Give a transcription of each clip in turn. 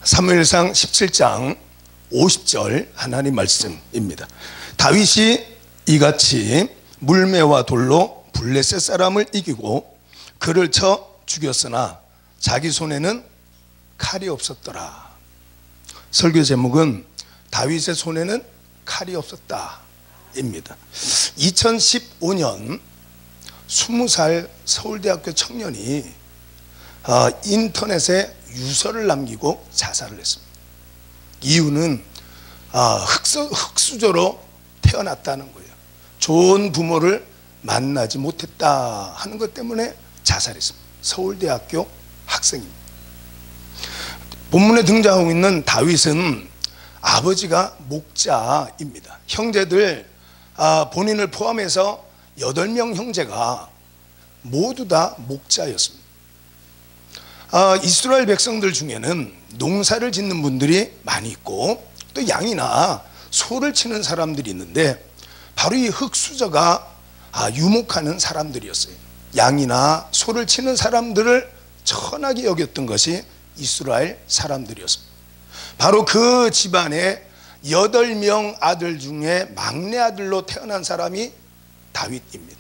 사무엘상 17장 50절 하나님 말씀입니다. 다윗이 이같이 물매와 돌로 블레셋 사람을 이기고 그를 쳐 죽였으나 자기 손에는 칼이 없었더라. 설교 제목은 다윗의 손에는 칼이 없었다 입니다. 2015년 20살 서울대학교 청년이 인터넷에 유서를 남기고 자살을 했습니다. 이유는 흙수저로 태어났다는 거예요. 좋은 부모를 만나지 못했다 하는 것 때문에 자살했습니다. 서울대학교 학생입니다. 본문에 등장하고 있는 다윗은 아버지가 목자입니다. 형제들 본인을 포함해서 8명 형제가 모두 다 목자였습니다. 이스라엘 백성들 중에는 농사를 짓는 분들이 많이 있고 또 양이나 소를 치는 사람들이 있는데 바로 이 흙수저가 유목하는 사람들이었어요. 양이나 소를 치는 사람들을 천하게 여겼던 것이 이스라엘 사람들이었습니다. 바로 그 집안의 8명 아들 중에 막내 아들로 태어난 사람이 다윗입니다.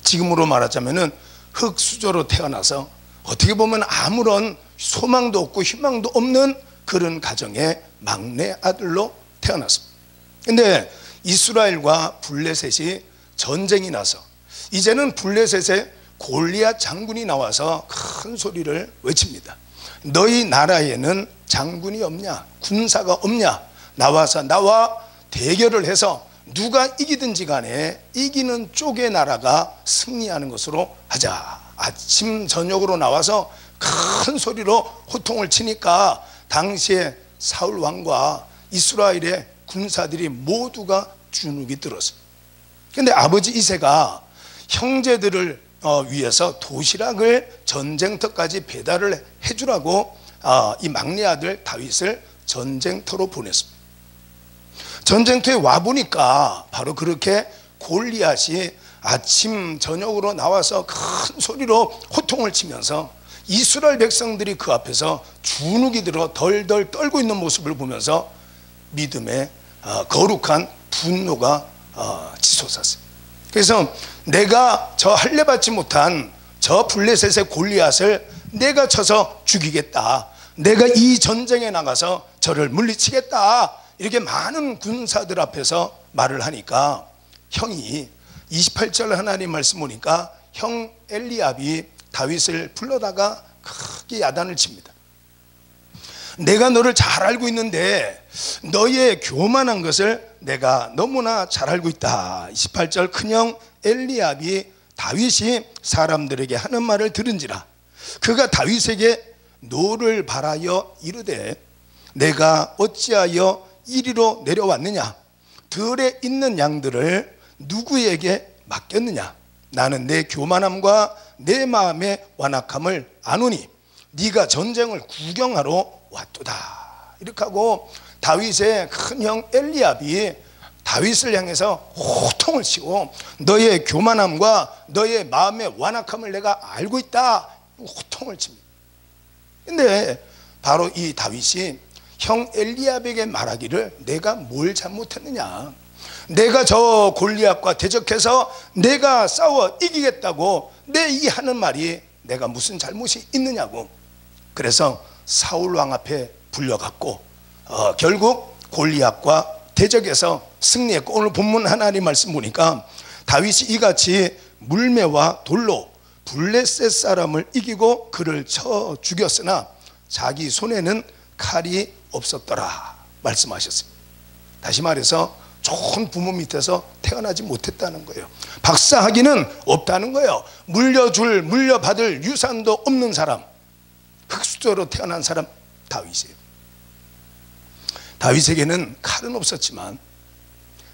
지금으로 말하자면 흙수저로 태어나서 어떻게 보면 아무런 소망도 없고 희망도 없는 그런 가정의 막내 아들로 태어났습니다. 근데 이스라엘과 블레셋이 전쟁이 나서 이제는 블레셋의 골리앗 장군이 나와서 큰 소리를 외칩니다. 너희 나라에는 장군이 없냐? 군사가 없냐? 나와서 나와 대결을 해서 누가 이기든지 간에 이기는 쪽의 나라가 승리하는 것으로 하자. 아침 저녁으로 나와서 큰 소리로 호통을 치니까 당시에 사울 왕과 이스라엘의 군사들이 모두가 주눅이 들었습니다. 그런데 아버지 이새가 형제들을 위해서 도시락을 전쟁터까지 배달을 해주라고 이 막내 아들 다윗을 전쟁터로 보냈습니다. 전쟁터에 와보니까 바로 그렇게 골리앗이 아침 저녁으로 나와서 큰 소리로 호통을 치면서 이스라엘 백성들이 그 앞에서 주눅이 들어 덜덜 떨고 있는 모습을 보면서 믿음의 거룩한 분노가 치솟았어요. 그래서 내가 저 할례받지 못한 저 블레셋의 골리앗을 내가 쳐서 죽이겠다, 내가 이 전쟁에 나가서 저를 물리치겠다, 이렇게 많은 군사들 앞에서 말을 하니까 형이 28절 하나님 말씀 보니까 형 엘리압이 다윗을 불러다가 크게 야단을 칩니다. 내가 너를 잘 알고 있는데 너의 교만한 것을 내가 너무나 잘 알고 있다. 28절 큰형 엘리압이 다윗이 사람들에게 하는 말을 들은지라 그가 다윗에게 노를 바라여 이르되 내가 어찌하여 이리로 내려왔느냐? 들에 있는 양들을 누구에게 맡겼느냐? 나는 내 교만함과 내 마음의 완악함을 아노니 네가 전쟁을 구경하러 왔도다. 이렇게 하고 다윗의 큰형 엘리압이 다윗을 향해서 호통을 치고 너의 교만함과 너의 마음의 완악함을 내가 알고 있다, 호통을 칩니다. 근데 바로 이 다윗이 형 엘리압에게 말하기를 내가 뭘 잘못했느냐, 내가 저 골리앗과 대적해서 내가 싸워 이기겠다고 내 이 하는 말이 내가 무슨 잘못이 있느냐고. 그래서 사울 왕 앞에 불려갔고 결국 골리앗과 대적해서 승리했고, 오늘 본문 하나님 말씀 보니까 다윗이 이같이 물매와 돌로 블레셋 사람을 이기고 그를 쳐 죽였으나 자기 손에는 칼이 없었더라 말씀하셨습니다. 다시 말해서 좋은 부모 밑에서 태어나지 못했다는 거예요. 박사학위는 없다는 거예요. 물려받을 유산도 없는 사람, 흙수저로 태어난 사람 다윗이에요. 다윗에게는 칼은 없었지만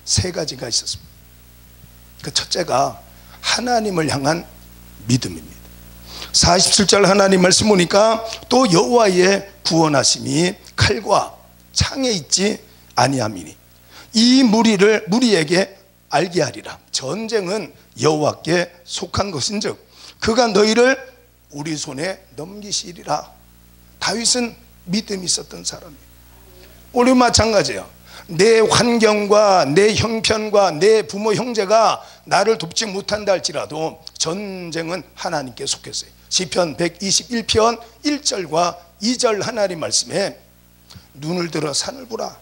3가지가 있었습니다. 그 첫째가 하나님을 향한 믿음입니다. 47절 하나님 말씀 보니까 또 여호와의 구원하심이 칼과 창에 있지 아니함이니 이 무리에게 알게 하리라. 전쟁은 여호와께 속한 것인즉 그가 너희를 우리 손에 넘기시리라. 다윗은 믿음이 있었던 사람이에요. 우리 마찬가지예요. 내 환경과 내 형편과 내 부모 형제가 나를 돕지 못한다 할지라도 전쟁은 하나님께 속했어요. 시편 121편 1절과 2절 하나님 말씀에 눈을 들어 산을 보라.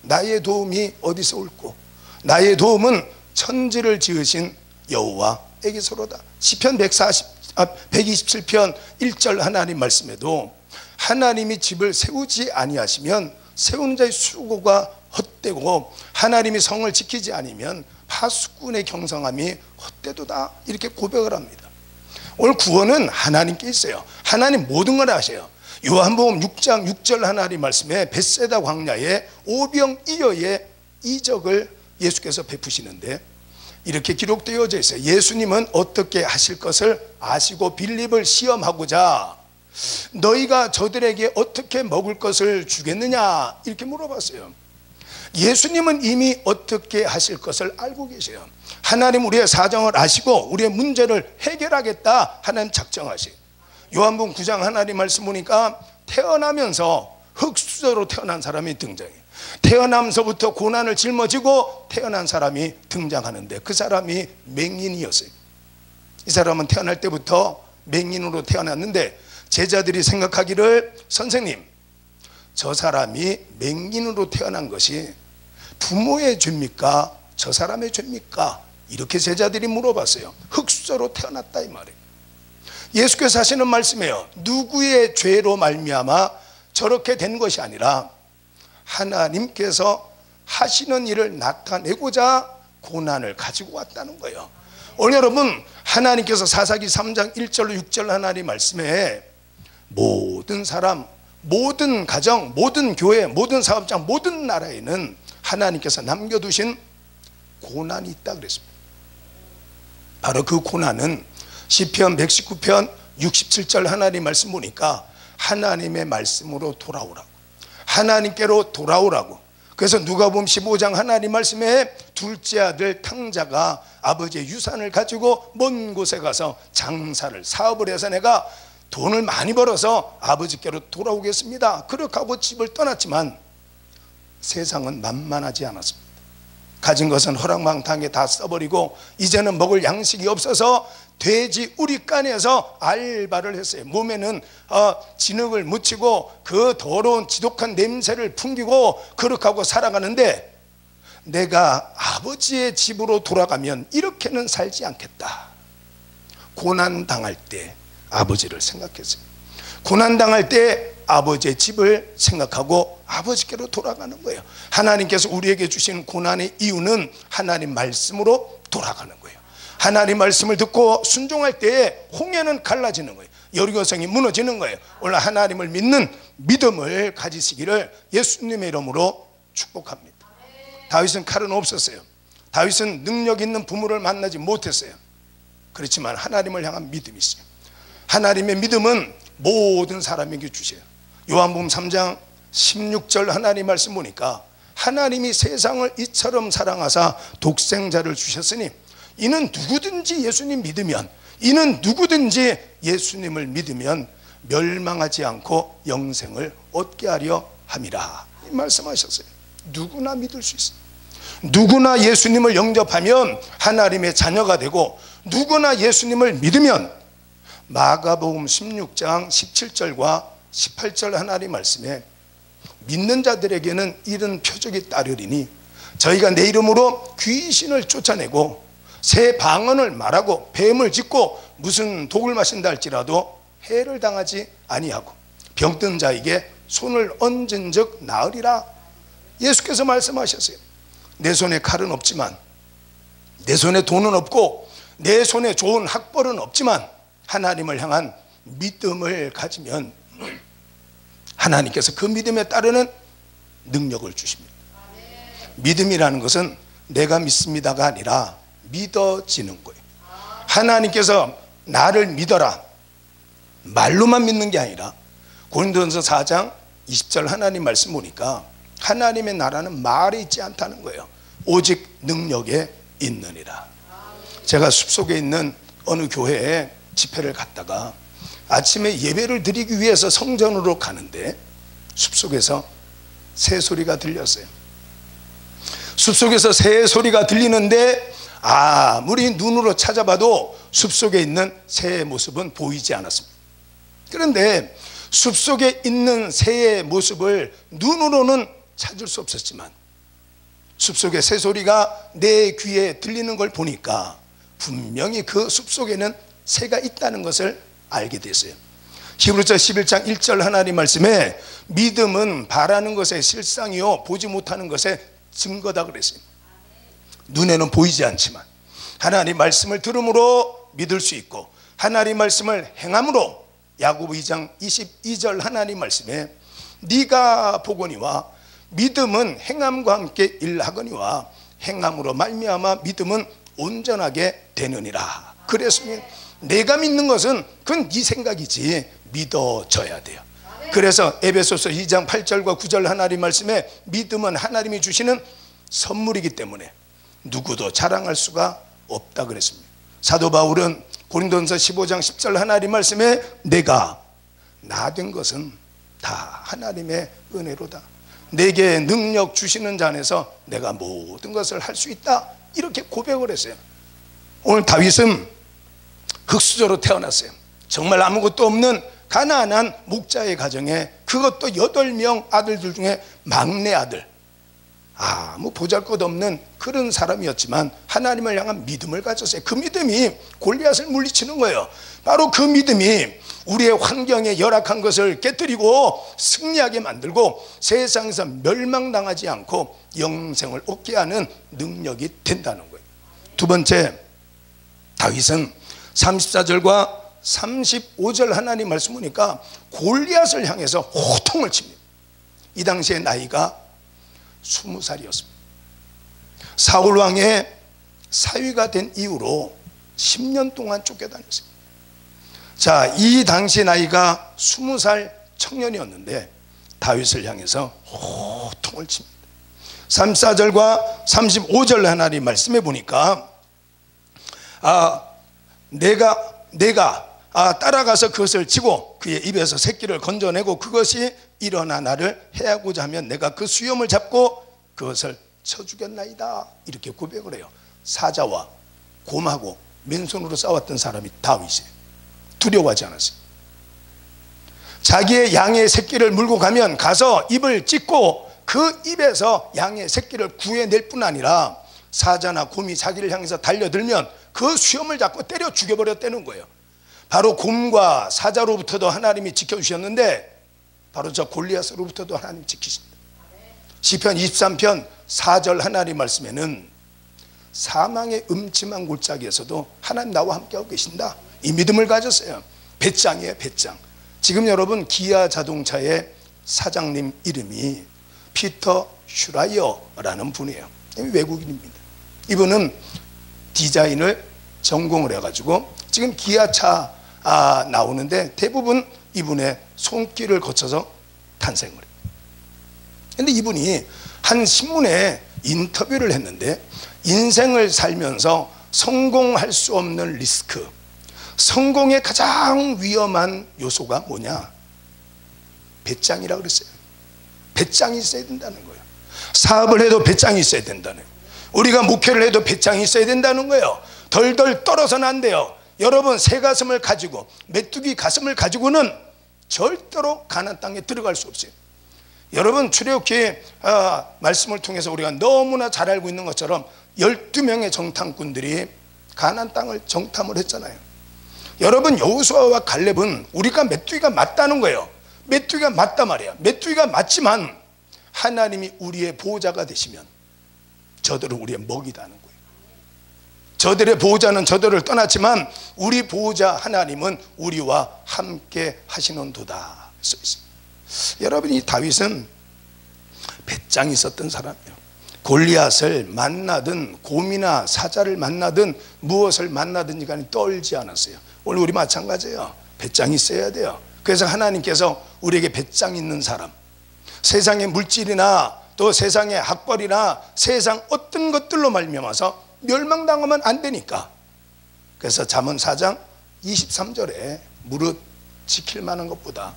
나의 도움이 어디서 올꼬. 나의 도움은 천지를 지으신 여호와에게서로다. 시편 127편 1절 하나님 말씀에도 하나님이 집을 세우지 아니하시면 세운 자의 수고가 헛되고 하나님이 성을 지키지 않으면 파수꾼의 경성함이 헛되도다, 이렇게 고백을 합니다. 오늘 구원은 하나님께 있어요. 하나님 모든 걸 아셔요. 요한복음 6장 6절 하나님 말씀에 벳세다 광야에 오병이어의 이적을 예수께서 베푸시는데 이렇게 기록되어져 있어요. 예수님은 어떻게 하실 것을 아시고 빌립을 시험하고자 너희가 저들에게 어떻게 먹을 것을 주겠느냐, 이렇게 물어봤어요. 예수님은 이미 어떻게 하실 것을 알고 계세요. 하나님 우리의 사정을 아시고 우리의 문제를 해결하겠다 하나님 작정하시. 요한복음 9장 하나님 말씀 보니까 태어나면서 흙수저로 태어난 사람이 등장해요. 태어나면서부터 고난을 짊어지고 태어난 사람이 등장하는데 그 사람이 맹인이었어요. 이 사람은 태어날 때부터 맹인으로 태어났는데 제자들이 생각하기를 선생님, 저 사람이 맹인으로 태어난 것이 부모의 죄입니까? 저 사람의 죄입니까? 이렇게 제자들이 물어봤어요. 흙수저로 태어났다 이 말이에요. 예수께서 하시는 말씀이에요. 누구의 죄로 말미암아 저렇게 된 것이 아니라 하나님께서 하시는 일을 나타내고자 고난을 가지고 왔다는 거예요. 오늘 여러분, 하나님께서 사사기 3장 1절로 6절 하나님 말씀에 모든 사람, 모든 가정, 모든 교회, 모든 사업장, 모든 나라에는 하나님께서 남겨두신 고난이 있다 그랬습니다. 바로 그 고난은 시편 119편 67절 하나님 말씀 보니까 하나님의 말씀으로 돌아오라고, 하나님께로 돌아오라고. 그래서 누가복음 15장 하나님 말씀에 둘째 아들 탕자가 아버지의 유산을 가지고 먼 곳에 가서 장사를, 사업을 해서 내가 돈을 많이 벌어서 아버지께로 돌아오겠습니다, 그렇게 하고 집을 떠났지만 세상은 만만하지 않았습니다. 가진 것은 허랑방탕하게 다 써버리고 이제는 먹을 양식이 없어서 돼지 우리간에서 알바를 했어요. 몸에는 진흙을 묻히고 그 더러운 지독한 냄새를 풍기고 그렇게 하고 살아가는데 내가 아버지의 집으로 돌아가면 이렇게는 살지 않겠다. 고난당할 때 아버지를 생각했어요. 고난당할 때 아버지의 집을 생각하고 아버지께로 돌아가는 거예요. 하나님께서 우리에게 주신 고난의 이유는 하나님 말씀으로 돌아가는 거예요. 하나님 말씀을 듣고 순종할 때에 홍해는 갈라지는 거예요. 여리고성이 무너지는 거예요. 오늘 하나님을 믿는 믿음을 가지시기를 예수님의 이름으로 축복합니다. 다윗은 칼은 없었어요. 다윗은 능력 있는 부모를 만나지 못했어요. 그렇지만 하나님을 향한 믿음이 있어요. 하나님의 믿음은 모든 사람에게 주셔요. 요한복음 3장 16절 하나님 말씀 보니까 하나님이 세상을 이처럼 사랑하사 독생자를 주셨으니 이는 누구든지 예수님 믿으면, 이는 누구든지 예수님을 믿으면 멸망하지 않고 영생을 얻게 하려 함이라, 이 말씀하셨어요. 누구나 믿을 수 있어요. 누구나 예수님을 영접하면 하나님의 자녀가 되고 누구나 예수님을 믿으면 마가복음 16장 17절과 18절 하나님 말씀에 믿는 자들에게는 이런 표적이 따르리니 저희가 내 이름으로 귀신을 쫓아내고 새 방언을 말하고 뱀을 짚고 무슨 독을 마신다 할지라도 해를 당하지 아니하고 병든 자에게 손을 얹은 즉 나으리라. 예수께서 말씀하셨어요. 내 손에 칼은 없지만, 내 손에 돈은 없고, 내 손에 좋은 학벌은 없지만 하나님을 향한 믿음을 가지면 하나님께서 그 믿음에 따르는 능력을 주십니다. 믿음이라는 것은 내가 믿습니다가 아니라 믿어지는 거예요. 하나님께서 나를 믿어라, 말로만 믿는 게 아니라 고린도전서 4장 20절 하나님 말씀 보니까 하나님의 나라는 말에 있지 않다는 거예요. 오직 능력에 있느니라. 제가 숲속에 있는 어느 교회에 집회를 갔다가 아침에 예배를 드리기 위해서 성전으로 가는데 숲속에서 새소리가 들렸어요. 숲속에서 새소리가 들리는데 아무리 눈으로 찾아봐도 숲속에 있는 새의 모습은 보이지 않았습니다. 그런데 숲속에 있는 새의 모습을 눈으로는 찾을 수 없었지만 숲속에 새소리가 내 귀에 들리는 걸 보니까 분명히 그 숲속에는 새가 있다는 것을 알게 됐어요. 히브리서 11장 1절 하나님 말씀에 믿음은 바라는 것의 실상이요 보지 못하는 것의 증거다 그랬어요. 눈에는 보이지 않지만 하나님 말씀을 들음으로 믿을 수 있고 하나님 말씀을 행함으로 야고보 2장 22절 하나님 말씀에 네가 보거니와 믿음은 행함과 함께 일하거니와 행함으로 말미암아 믿음은 온전하게 되느니라. 그랬으면 내가 믿는 것은 그건 네 생각이지 믿어져야 돼요. 그래서 에베소서 2장 8절과 9절 하나님 말씀에 믿음은 하나님이 주시는 선물이기 때문에 누구도 자랑할 수가 없다 그랬습니다. 사도 바울은 고린도전서 15장 10절 하나님 말씀에 내가 나 된 것은 다 하나님의 은혜로다. 내게 능력 주시는 자 안에서 내가 모든 것을 할 수 있다. 이렇게 고백을 했어요. 오늘 다윗은 흙수저로 태어났어요. 정말 아무것도 없는 가난한 목자의 가정에 그것도 8명 아들들 중에 막내 아들, 아무 보잘것없는 그런 사람이었지만 하나님을 향한 믿음을 가졌어요. 그 믿음이 골리앗을 물리치는 거예요. 바로 그 믿음이 우리의 환경에 열악한 것을 깨뜨리고 승리하게 만들고 세상에서 멸망당하지 않고 영생을 얻게 하는 능력이 된다는 거예요. 두 번째, 다윗은 34절과 35절 하나님 말씀 보니까 골리앗을 향해서 호통을 칩니다. 이 당시의 나이가 20살이었습니다. 사울 왕의 사위가 된 이후로 10년 동안 쫓겨다녔어요. 자, 이 당시 나이가 20살 청년이었는데 다윗을 향해서 호통을 칩니다. 34절과 35절 하나님 말씀해 보니까 내가 따라가서 그것을 치고 그의 입에서 새끼를 건져내고 그것이 일어나 나를 해하고자 하면 내가 그 수염을 잡고 그것을 쳐 죽였나이다. 이렇게 고백을 해요. 사자와 곰하고 맨손으로 싸웠던 사람이 다윗이에요. 두려워하지 않았어요. 자기의 양의 새끼를 물고 가면 가서 입을 찢고 그 입에서 양의 새끼를 구해낼 뿐 아니라 사자나 곰이 자기를 향해서 달려들면 그 수염을 잡고 때려 죽여버렸다는 거예요. 바로 곰과 사자로부터도 하나님이 지켜주셨는데 바로 저 골리앗으로부터도 하나님이 지키십니다. 시편 23편 4절 하나님 말씀에는 사망의 음침한 골짜기에서도 하나님 나와 함께하고 계신다. 이 믿음을 가졌어요. 배짱이에요, 배짱. 지금 여러분 기아 자동차의 사장님 이름이 피터 슈라이어라는 분이에요. 외국인입니다. 이분은 디자인을 전공을 해가지고 지금 기아차 나오는데 대부분 이분의 손길을 거쳐서 탄생을 해요. 그런데 이분이 한 신문에 인터뷰를 했는데 인생을 살면서 성공할 수 없는 리스크, 성공의 가장 위험한 요소가 뭐냐? 배짱이라고 그랬어요. 배짱이 있어야 된다는 거예요. 사업을 해도 배짱이 있어야 된다는 거예요. 우리가 목회를 해도 배짱이 있어야 된다는 거예요. 덜덜 떨어서는 안 돼요. 여러분 새 가슴을 가지고 메뚜기 가슴을 가지고는 절대로 가나안 땅에 들어갈 수 없어요. 여러분 출애굽기 말씀을 통해서 우리가 너무나 잘 알고 있는 것처럼 12명의 정탐꾼들이 가나안 땅을 정탐을 했잖아요. 여러분 여호수아와 갈렙은 우리가 메뚜기가 맞다는 거예요. 메뚜기가 맞단 말이에요. 메뚜기가 맞지만 하나님이 우리의 보호자가 되시면 저들은 우리의 먹이다는 거예요. 저들의 보호자는 저들을 떠났지만 우리 보호자 하나님은 우리와 함께 하시는 도다. 여러분 이 다윗은 배짱이 있었던 사람이에요. 골리앗을 만나든 곰이나 사자를 만나든 무엇을 만나든지 간에 떨지 않았어요. 오늘 우리 마찬가지예요. 배짱이 있어야 돼요. 그래서 하나님께서 우리에게 배짱 있는 사람, 세상의 물질이나 또 세상의 학벌이나 세상 어떤 것들로 말미암아서 멸망당하면 안 되니까. 그래서 잠언 4장 23절에 무릇 지킬 만한 것보다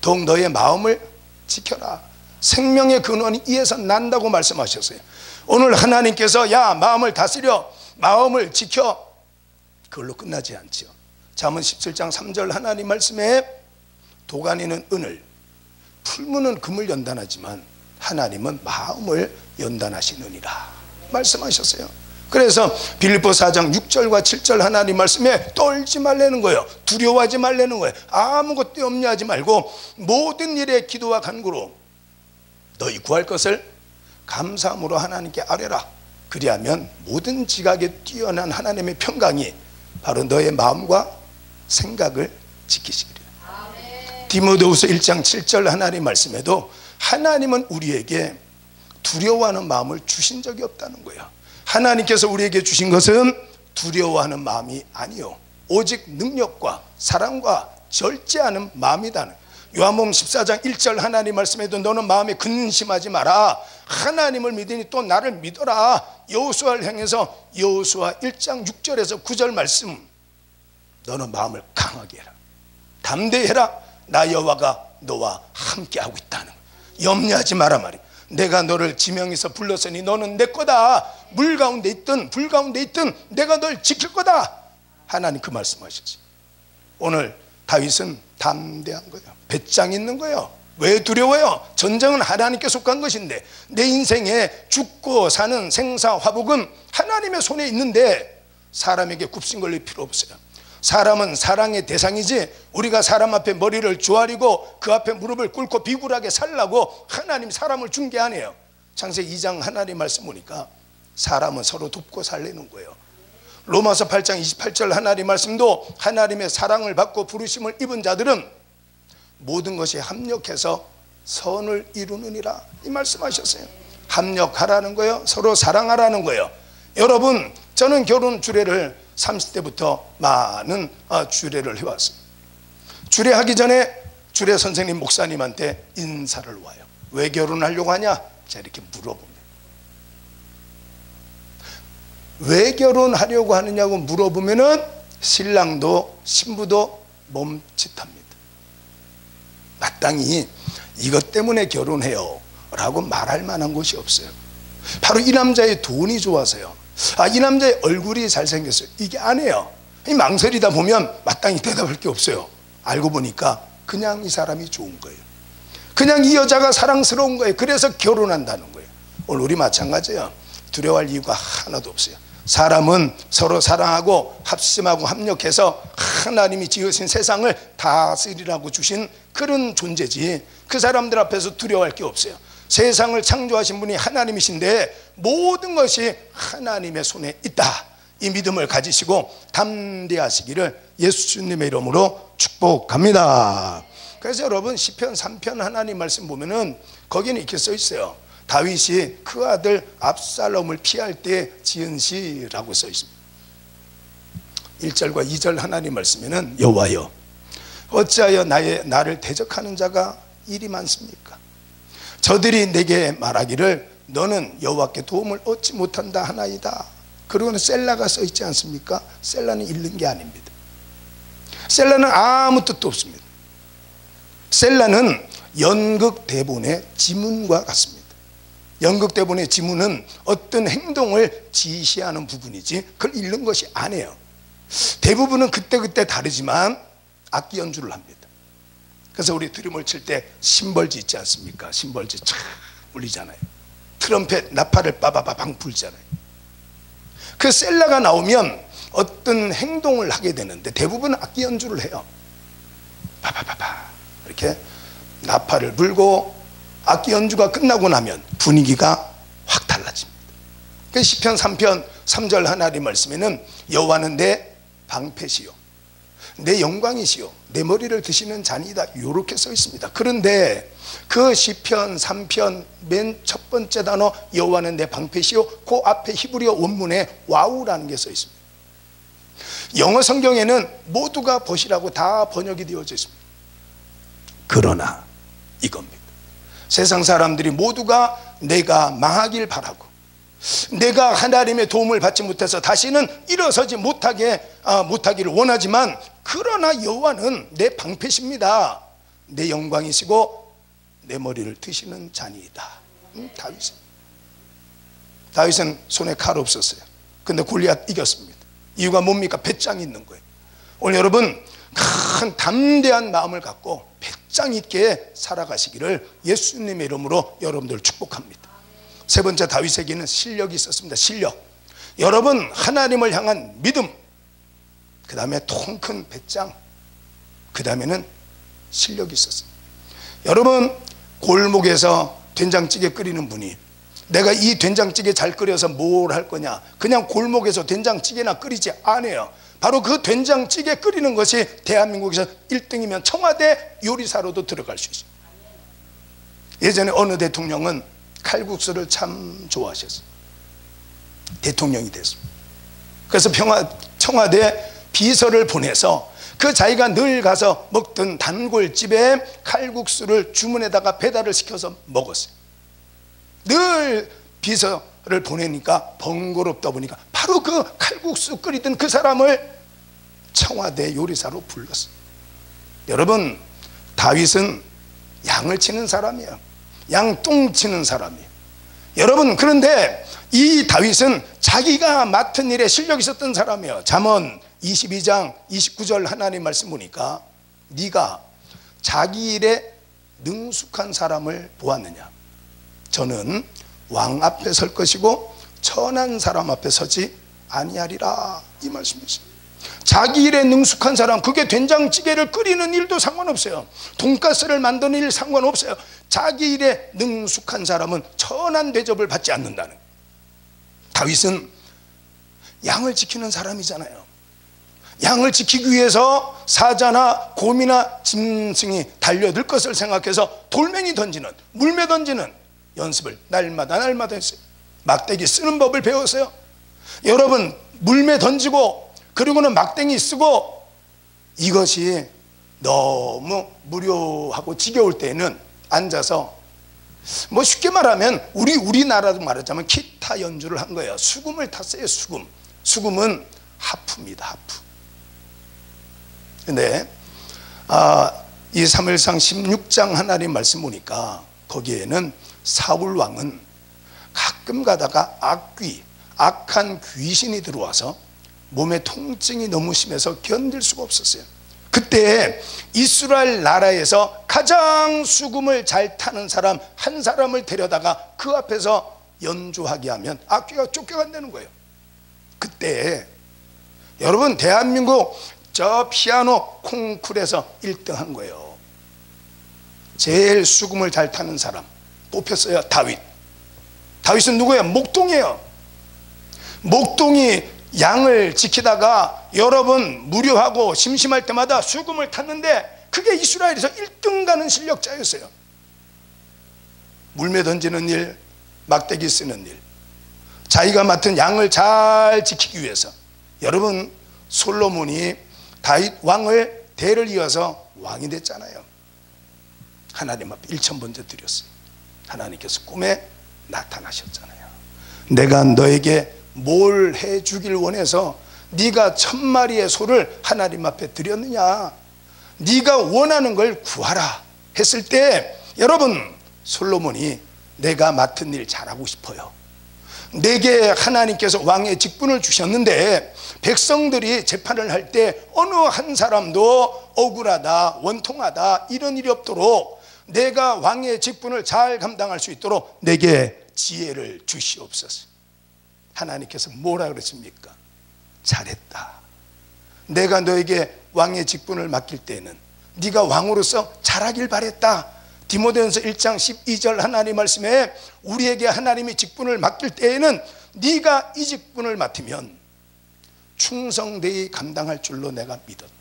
더욱 너의 마음을 지켜라. 생명의 근원이 이에서 난다고 말씀하셨어요. 오늘 하나님께서 야 마음을 다스려, 마음을 지켜, 그걸로 끝나지 않지요. 잠언 17장 3절 하나님 말씀에 도가니는 은을, 풀무는 금을 연단하지만 하나님은 마음을 연단하시느니라 말씀하셨어요. 그래서 빌립보 4장 6절과 7절 하나님 말씀에 떨지 말라는 거예요. 두려워하지 말라는 거예요. 아무것도 염려하지 말고 모든 일에 기도와 간구로 너희 구할 것을 감사함으로 하나님께 아뢰라. 그리하면 모든 지각에 뛰어난 하나님의 평강이 바로 너의 마음과 생각을 지키시리라. 디모데후서 1장 7절 하나님 말씀에도 하나님은 우리에게 두려워하는 마음을 주신 적이 없다는 거예요. 하나님께서 우리에게 주신 것은 두려워하는 마음이 아니요 오직 능력과 사랑과 절제하는 마음이다는. 요한복음 14장 1절 하나님 말씀에도 너는 마음에 근심하지 마라. 하나님을 믿으니 또 나를 믿어라. 여호수아를 향해서 여호수아 1장 6절에서 9절 말씀, 너는 마음을 강하게 해라. 담대해라. 나 여호와가 너와 함께하고 있다는 거예요. 염려하지 마라 말이에요. 내가 너를 지명해서 불렀으니 너는 내 거다. 물 가운데 있든 불 가운데 있든 내가 널 지킬 거다. 하나님 그 말씀하셨지. 오늘 다윗은 담대한 거예요. 배짱 있는 거예요. 왜 두려워요? 전쟁은 하나님께 속한 것인데 내 인생에 죽고 사는 생사화복은 하나님의 손에 있는데 사람에게 굽신걸릴 필요 없어요. 사람은 사랑의 대상이지 우리가 사람 앞에 머리를 조아리고 그 앞에 무릎을 꿇고 비굴하게 살라고 하나님 사람을 준 게 아니에요. 창세기 2장 하나님 말씀 보니까 사람은 서로 돕고 살리는 거예요. 로마서 8장 28절 하나님 말씀도 하나님의 사랑을 받고 부르심을 입은 자들은 모든 것이 합력해서 선을 이루느니라 이 말씀하셨어요. 합력하라는 거예요. 서로 사랑하라는 거예요. 여러분, 저는 결혼 주례를 30대부터 많은 주례를 해왔어요. 주례하기 전에 주례 선생님 목사님한테 인사를 와요. 왜 결혼하려고 하냐? 제가 이렇게 물어봅니다. 왜 결혼하려고 하느냐고 물어보면은 신랑도 신부도 멈칫합니다. 마땅히 이것 때문에 결혼해요 라고 말할 만한 것이 없어요. 바로 이 남자의 돈이 좋아서요. 이 남자의 얼굴이 잘생겼어요. 이게 아니에요. 이 망설이다 보면 마땅히 대답할 게 없어요. 알고 보니까 그냥 이 사람이 좋은 거예요. 그냥 이 여자가 사랑스러운 거예요. 그래서 결혼한다는 거예요. 오늘 우리 마찬가지예요. 두려워할 이유가 하나도 없어요. 사람은 서로 사랑하고 합심하고 합력해서 하나님이 지으신 세상을 다스리라고 주신 그런 존재지 그 사람들 앞에서 두려워할 게 없어요. 세상을 창조하신 분이 하나님이신데 모든 것이 하나님의 손에 있다. 이 믿음을 가지시고 담대하시기를 예수님의 이름으로 축복합니다. 그래서 여러분 시편 3편 하나님 말씀 보면은 거기는 이렇게 써 있어요. 다윗이 그 아들 압살롬을 피할 때 지은 시라고 써 있습니다. 1절과 2절 하나님 말씀에는 여호와여 어찌하여 나를 대적하는 자가 이리 많습니까? 저들이 내게 말하기를 너는 여호와께 도움을 얻지 못한다 하나이다. 그리고는 셀라가 써 있지 않습니까? 셀라는 읽는 게 아닙니다. 셀라는 아무 뜻도 없습니다. 셀라는 연극 대본의 지문과 같습니다. 연극 대본의 지문은 어떤 행동을 지시하는 부분이지 그걸 읽는 것이 아니에요. 대부분은 그때그때 다르지만 악기 연주를 합니다. 그래서 우리 드럼을 칠 때 심벌지 있지 않습니까? 심벌지 촥 울리잖아요. 트럼펫 나팔을 빠바바방 불잖아요. 그 셀라가 나오면 어떤 행동을 하게 되는데 대부분 악기 연주를 해요. 바바바바 이렇게 나팔을 불고 악기 연주가 끝나고 나면 분위기가 확 달라집니다. 그 시편 3편 3절 하나님 말씀에는 여호와는 내 방패시요 내 영광이시요 내 머리를 드시는 잔이다 이렇게 써 있습니다. 그런데 그 시편 3편 맨 첫 번째 단어 여호와는 내 방패시요 그 앞에 히브리어 원문에 와우라는 게 써 있습니다. 영어 성경에는 모두가 벗이라고 다 번역이 되어져 있습니다. 그러나 이겁니다. 세상 사람들이 모두가 내가 망하길 바라고 내가 하나님의 도움을 받지 못해서 다시는 일어서지 못하기를 원하지만 그러나 여호와는 내 방패십니다. 내 영광이시고 내 머리를 드시는 자니이다. 다윗은 손에 칼 없었어요. 근데 골리앗 이겼습니다. 이유가 뭡니까? 배짱이 있는 거예요. 오늘 여러분 큰 담대한 마음을 갖고 배짱 있게 살아가시기를 예수님의 이름으로 여러분들 축복합니다. 세 번째, 다윗에게는 실력이 있었습니다. 실력. 여러분, 하나님을 향한 믿음, 그 다음에 통 큰 배짱, 그 다음에는 실력이 있었어요. 여러분, 골목에서 된장찌개 끓이는 분이 내가 이 된장찌개 잘 끓여서 뭘 할 거냐, 그냥 골목에서 된장찌개나 끓이지 않아요. 바로 그 된장찌개 끓이는 것이 대한민국에서 1등이면 청와대 요리사로도 들어갈 수 있어요. 예전에 어느 대통령은 칼국수를 참 좋아하셨어요. 대통령이 됐습니다. 그래서 청와대 비서를 보내서 그 자기가 늘 가서 먹던 단골집에 칼국수를 주문에다가 배달을 시켜서 먹었어요. 늘 비서를 보내니까 번거롭다 보니까 바로 그 칼국수 끓이던 그 사람을 청와대 요리사로 불렀어요. 여러분, 다윗은 양을 치는 사람이에요. 양똥 치는 사람이에요. 여러분, 그런데 이 다윗은 자기가 맡은 일에 실력이 있었던 사람이에요. 잠언 22장 29절 하나님 말씀 보니까 네가 자기 일에 능숙한 사람을 보았느냐? 저는 왕 앞에 설 것이고 천한 사람 앞에 서지 아니하리라, 이 말씀이죠. 자기 일에 능숙한 사람, 그게 된장찌개를 끓이는 일도 상관없어요. 돈가스를 만드는 일 상관없어요. 자기 일에 능숙한 사람은 천한 대접을 받지 않는다는. 다윗은 양을 지키는 사람이잖아요. 양을 지키기 위해서 사자나 곰이나 짐승이 달려들 것을 생각해서 돌멩이 던지는, 물매 던지는 연습을 날마다 했어요. 막대기 쓰는 법을 배웠어요. 여러분, 물매 던지고 그리고는 막대기 쓰고, 이것이 너무 무료하고 지겨울 때에는 앉아서, 뭐 쉽게 말하면 우리나라도 말하자면 기타 연주를 한 거예요. 수금을 탔어요. 수금은 하프입니다. 하프. 근데 이 사무엘상 16장 하나님 말씀 보니까 거기에는 사울 왕은 가끔 가다가 악한 귀신이 들어와서 몸에 통증이 너무 심해서 견딜 수가 없었어요. 그때 이스라엘 나라에서 가장 수금을 잘 타는 사람 한 사람을 데려다가 그 앞에서 연주하게 하면 악귀가 쫓겨간다는 거예요. 그때 여러분, 대한민국 저 피아노 콩쿨에서 1등 한 거예요. 제일 수금을 잘 타는 사람 뽑혔어요. 다윗은 누구예요? 목동이에요. 목동이 양을 지키다가 여러분 무료하고 심심할 때마다 수금을 탔는데 그게 이스라엘에서 1등 가는 실력자였어요. 물매 던지는 일, 막대기 쓰는 일, 자기가 맡은 양을 잘 지키기 위해서. 여러분, 솔로몬이 다윗 왕을 대를 이어서 왕이 됐잖아요. 하나님 앞에 1000번째 드렸어요. 하나님께서 꿈에 나타나셨잖아요. 내가 너에게 뭘 해주길 원해서 네가 1000마리의 소를 하나님 앞에 드렸느냐? 네가 원하는 걸 구하라 했을 때, 여러분, 솔로몬이 내가 맡은 일 잘하고 싶어요. 내게 하나님께서 왕의 직분을 주셨는데 백성들이 재판을 할 때 어느 한 사람도 억울하다, 원통하다 이런 일이 없도록 내가 왕의 직분을 잘 감당할 수 있도록 내게 지혜를 주시옵소서. 하나님께서 뭐라 그랬습니까? 잘했다. 내가 너에게 왕의 직분을 맡길 때는 네가 왕으로서 잘하길 바랬다. 디모데전서 1장 12절 하나님 말씀에 우리에게 하나님이 직분을 맡길 때에는 네가 이 직분을 맡으면 충성되이 감당할 줄로 내가 믿었다.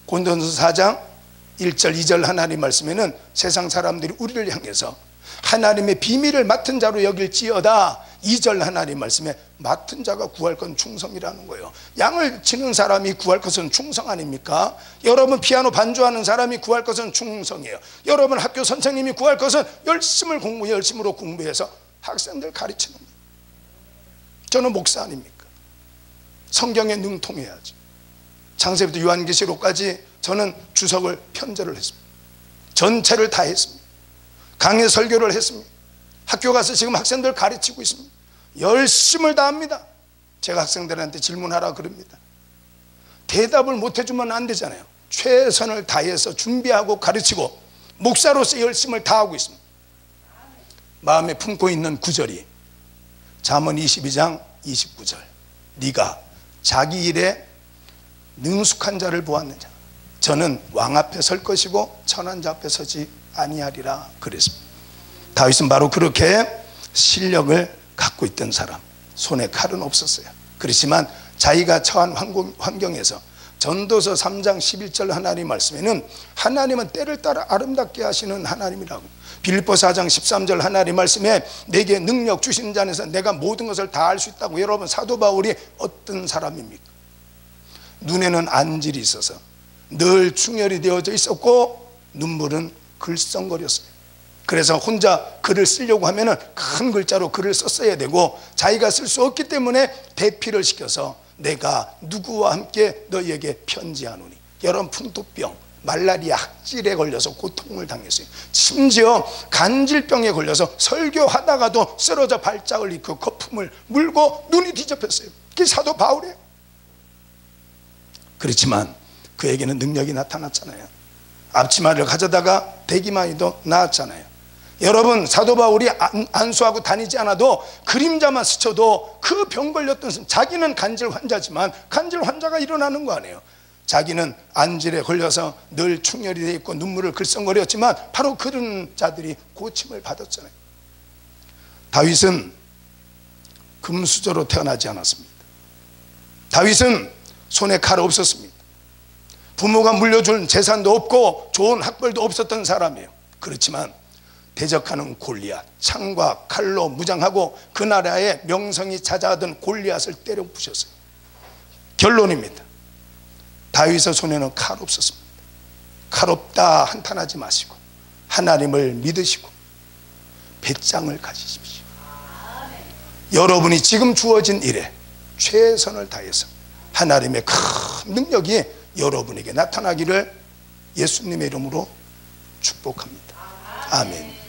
고린도전서 4장 1절 2절 하나님 말씀에는 세상 사람들이 우리를 향해서 하나님의 비밀을 맡은 자로 여길지어다. 2절 하나님 말씀에 맡은 자가 구할 건 충성이라는 거예요. 양을 치는 사람이 구할 것은 충성 아닙니까? 여러분, 피아노 반주하는 사람이 구할 것은 충성이에요. 여러분, 학교 선생님이 구할 것은 열심으로 공부해서 학생들 가르치는 거예요. 저는 목사 아닙니까? 성경에 능통해야지. 창세부터 요한계시록까지 저는 주석을 편절을 했습니다. 전체를 다 했습니다. 강의 설교를 했습니다. 학교 가서 지금 학생들 가르치고 있습니다. 열심을 다합니다. 제가 학생들한테 질문하라 그럽니다. 대답을 못 해주면 안 되잖아요. 최선을 다해서 준비하고 가르치고 목사로서 열심을 다하고 있습니다. 마음에 품고 있는 구절이 잠언 22장 29절. 네가 자기 일에 능숙한 자를 보았느냐. 저는 왕 앞에 설 것이고 천한 자 앞에 서지 아니하리라 그랬습니다. 다윗은 바로 그렇게 실력을 갖고 있던 사람. 손에 칼은 없었어요. 그렇지만 자기가 처한 환경에서 전도서 3장 11절 하나님 말씀에는 하나님은 때를 따라 아름답게 하시는 하나님이라고, 빌립보서 4장 13절 하나님 말씀에 내게 능력 주신 자 안에서 내가 모든 것을 다 할 수 있다고. 여러분, 사도 바울이 어떤 사람입니까? 눈에는 안질이 있어서 늘 충혈이 되어져 있었고 눈물은 글썽거렸어요. 그래서 혼자 글을 쓰려고 하면은 큰 글자로 글을 썼어야 되고 자기가 쓸 수 없기 때문에 대피를 시켜서 내가 누구와 함께 너희에게 편지하노니. 여러분, 풍토병, 말라리아, 학질에 걸려서 고통을 당했어요. 심지어 간질병에 걸려서 설교하다가도 쓰러져 발작을 일으키고 거품을 물고 눈이 뒤집혔어요. 그게 사도 바울이에요. 그렇지만 그에게는 능력이 나타났잖아요. 앞치마를 가져다가 대기만이도 나았잖아요. 여러분, 사도 바울이 안수하고 다니지 않아도 그림자만 스쳐도 그 병 걸렸던, 자기는 간질 환자지만 간질 환자가 일어나는 거 아니에요. 자기는 안질에 걸려서 늘 충혈이 되어 있고 눈물을 글썽거렸지만 바로 그런 자들이 고침을 받았잖아요. 다윗은 금수저로 태어나지 않았습니다. 다윗은 손에 칼 없었습니다. 부모가 물려준 재산도 없고 좋은 학벌도 없었던 사람이에요. 그렇지만 대적하는 골리앗, 창과 칼로 무장하고 그 나라의 명성이 자자하던 골리앗을 때려 부셨어요. 결론입니다. 다윗의 손에는 칼 없었습니다. 칼 없다 한탄하지 마시고 하나님을 믿으시고 배짱을 가지십시오. 여러분이 지금 주어진 일에 최선을 다해서 하나님의 큰 능력이 여러분에게 나타나기를 예수님의 이름으로 축복합니다. 아멘.